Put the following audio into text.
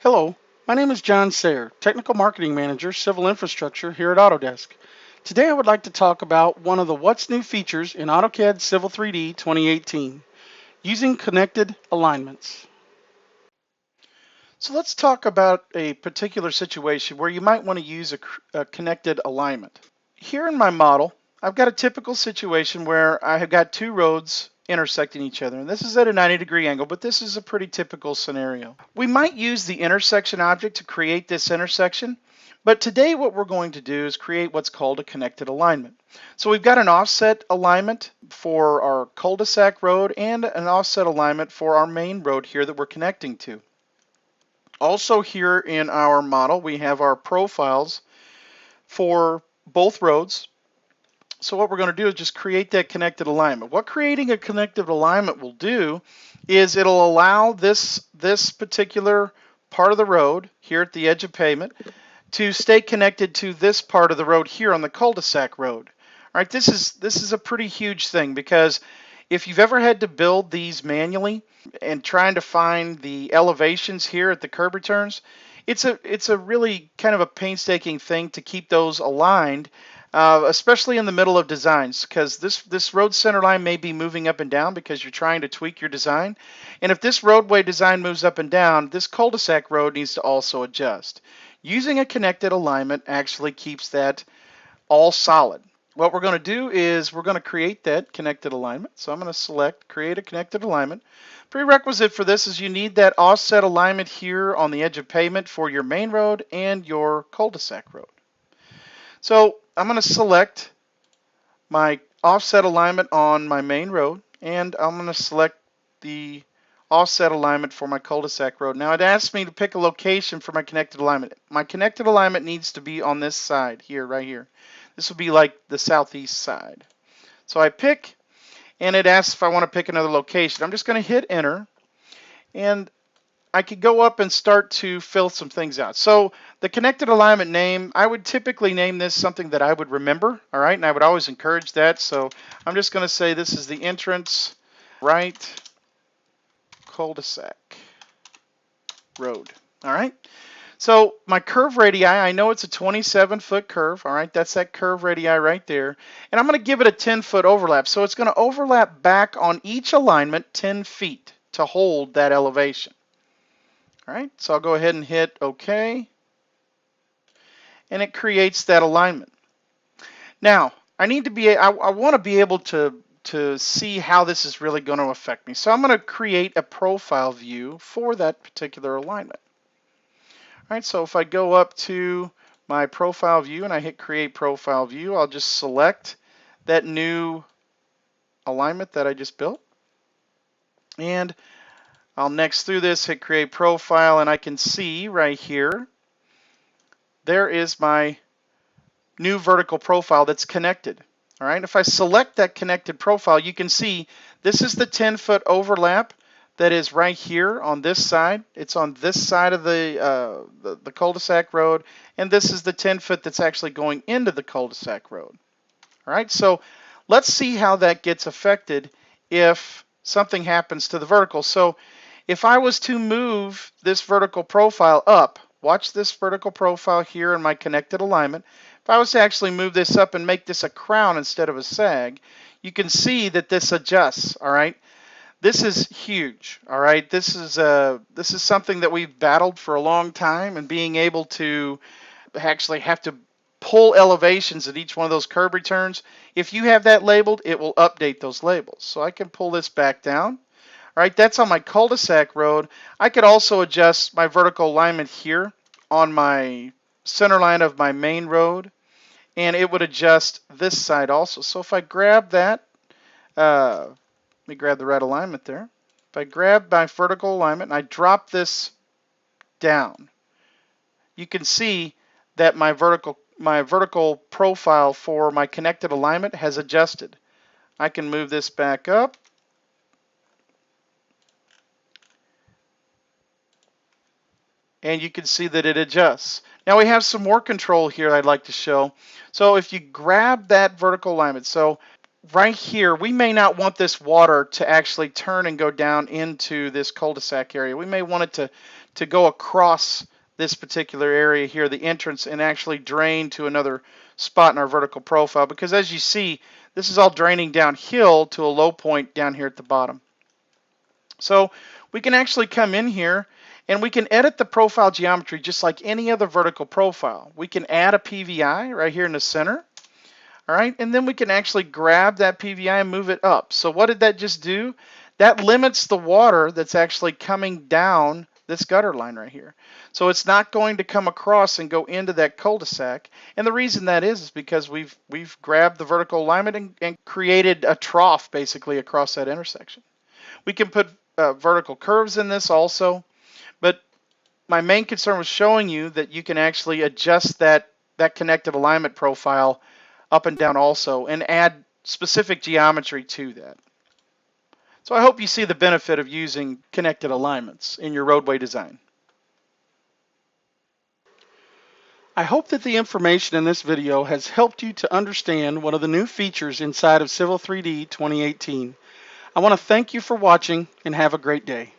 Hello, my name is John Sayer, Technical Marketing Manager, Civil Infrastructure here at Autodesk. Today I would like to talk about one of the What's New features in AutoCAD Civil 3D 2018, using connected alignments. So let's talk about a particular situation where you might want to use a connected alignment. Here in my model, I've got a typical situation where I have got two roads intersecting each other. And this is at a 90-degree angle, but this is a pretty typical scenario. We might use the intersection object to create this intersection, but today what we're going to do is create what's called a connected alignment. So we've got an offset alignment for our cul-de-sac road and an offset alignment for our main road here that we're connecting to. Also here in our model, we have our profiles for both roads. So what we're going to do is just create that connected alignment. What creating a connected alignment will do is it'll allow this particular part of the road here at the edge of pavement to stay connected to this part of the road here on the cul-de-sac road. All right, this is a pretty huge thing, because if you've ever had to build these manually and trying to find the elevations here at the curb returns, it's a really kind of a painstaking thing to keep those aligned. Especially in the middle of designs, because this road center line may be moving up and down because you're trying to tweak your design. And if this roadway design moves up and down, this cul-de-sac road needs to also adjust. Using a connected alignment actually keeps that all solid. What we're going to do is we're going to create that connected alignment. So I'm going to select create a connected alignment. Prerequisite for this is you need that offset alignment here on the edge of pavement for your main road and your cul-de-sac road. So I'm going to select my offset alignment on my main road, and I'm going to select the offset alignment for my cul-de-sac road. Now it asks me to pick a location for my connected alignment. My connected alignment needs to be on this side here, right here. This will be like the southeast side. So I pick, and it asks if I want to pick another location. I'm just going to hit enter, and I could go up and start to fill some things out. So the connected alignment name, I would typically name this something that I would remember, all right? And I would always encourage that. So I'm just going to say this is the entrance right cul-de-sac road, all right? So my curve radii, I know it's a 27-foot curve, all right? That's that curve radii right there. And I'm going to give it a 10-foot overlap. So it's going to overlap back on each alignment 10 feet to hold that elevation. All right, so I'll go ahead and hit OK, and it creates that alignment. Now, I want to be able to see how this is really going to affect me. So I'm going to create a profile view for that particular alignment. All right, so if I go up to my profile view and I hit create profile view, I'll just select that new alignment that I just built. And I'll next through this, hit create profile, and I can see right here, there is my new vertical profile that's connected. All right, if I select that connected profile, you can see this is the 10-foot overlap that is right here on this side. It's on this side of the cul-de-sac road, and this is the 10-foot that's actually going into the cul-de-sac road. All right, so let's see how that gets affected if something happens to the vertical. So if I was to move this vertical profile up, watch this vertical profile here in my connected alignment. If I was to actually move this up and make this a crown instead of a sag, you can see that this adjusts, all right? This is huge, all right? This is something that we've battled for a long time, and being able to actually have to pull elevations at each one of those curb returns. If you have that labeled, it will update those labels. So I can pull this back down. All right, that's on my cul-de-sac road. I could also adjust my vertical alignment here on my center line of my main road, and it would adjust this side also. So if I grab that, let me grab the right alignment there. If I grab my vertical alignment and I drop this down, you can see that my vertical profile for my connected alignment has adjusted. I can move this back up. And you can see that it adjusts. Now we have some more control here I'd like to show. So if you grab that vertical alignment, so right here, we may not want this water to actually turn and go down into this cul-de-sac area. We may want it to go across this particular area here, the entrance, and actually drain to another spot in our vertical profile, because as you see, this is all draining downhill to a low point down here at the bottom. So we can actually come in here and we can edit the profile geometry just like any other vertical profile. We can add a PVI right here in the center. All right, and then we can actually grab that PVI and move it up. So what did that just do? That limits the water that's actually coming down this gutter line right here. So it's not going to come across and go into that cul-de-sac. And the reason that is because we've grabbed the vertical alignment and created a trough basically across that intersection. We can put vertical curves in this also, but my main concern was showing you that you can actually adjust that connective alignment profile up and down also and add specific geometry to that. So I hope you see the benefit of using connected alignments in your roadway design. I hope that the information in this video has helped you to understand one of the new features inside of Civil 3D 2018. I want to thank you for watching and have a great day.